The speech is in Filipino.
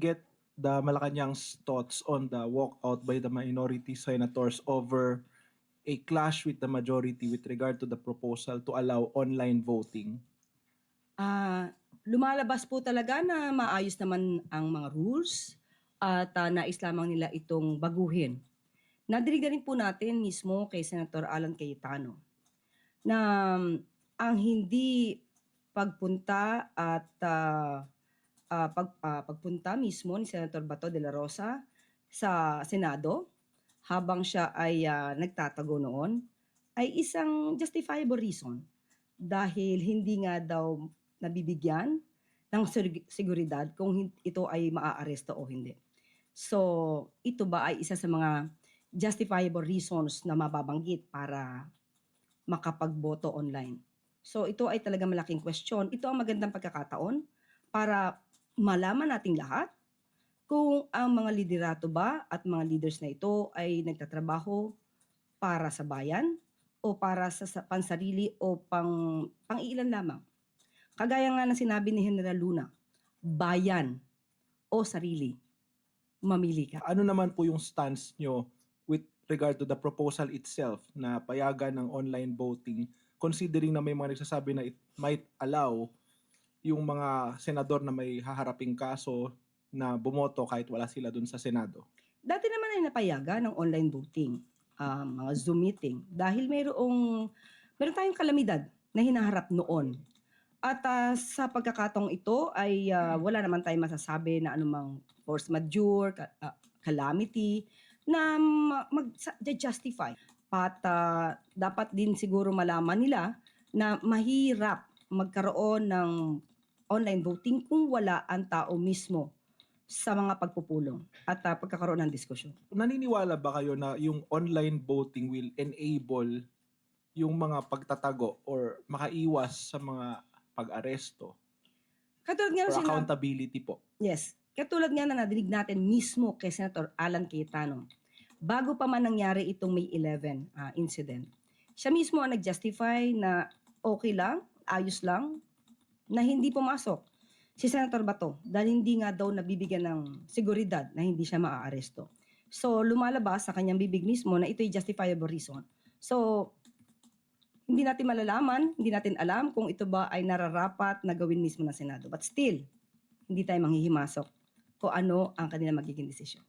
get the Malacanang's thoughts on the walkout by the minority senators over a clash with the majority with regard to the proposal to allow online voting? Lumalabas po talaga na maayos naman ang mga rules at nais lamang nila itong baguhin. Nadinig na rin po natin mismo kay Senator Alan Cayetano na ang hindi pagpunta at pagpunta mismo ni Senator Bato de la Rosa sa Senado habang siya ay nagtatago noon ay isang justifiable reason dahil hindi nga daw nabibigyan ng seguridad kung ito ay maaaresto o hindi. So, ito ba ay isa sa mga justifiable reasons na mababanggit para makapagboto online? So, ito ay talaga malaking question. Ito ang magandang pagkakataon para malaman nating lahat kung ang mga liderato ba at mga leaders na ito ay nagtatrabaho para sa bayan o para sa pansarili o pang-iilan lamang. Kagaya nga ng sinabi ni General Luna, bayan o sarili, mamili ka. Ano naman po yung stance nyo with regard to the proposal itself na payagan ng online voting, considering na may mga nagsasabi na it might allow yung mga senador na may haharaping kaso na bumoto kahit wala sila dun sa Senado? Dati naman ay napayagan ng online voting, mga Zoom meeting, dahil meron tayong kalamidad na hinaharap noon. At sa pagkakataong ito ay wala naman tayong masasabi na anumang force majeure, calamity na mag-justify. At dapat din siguro malaman nila na mahirap magkaroon ng online voting kung wala ang tao mismo sa mga pagpupulong at pagkakaroon ng diskusyon. Naniniwala ba kayo na yung online voting will enable yung mga pagtatago or makaiwas sa mga pag-aresto Katulad nga or accountability po? Yes. Katulad nga na nadinig natin mismo kay Senator Alan Cayetano, bago pa man nangyari itong May 11 incident, siya mismo ang nag-justify na okay lang, ayos lang, na hindi pumasok si Senator Bato dahil hindi nga daw nabibigyan ng seguridad na hindi siya maaaresto. So lumalabas sa kanyang bibig mismo na ito'y justifiable reason. So hindi natin malalaman, hindi natin alam kung ito ba ay nararapat na gawin mismo ng Senado. But still, hindi tayo manghihimasok kung ano ang kanilang magiging desisyon.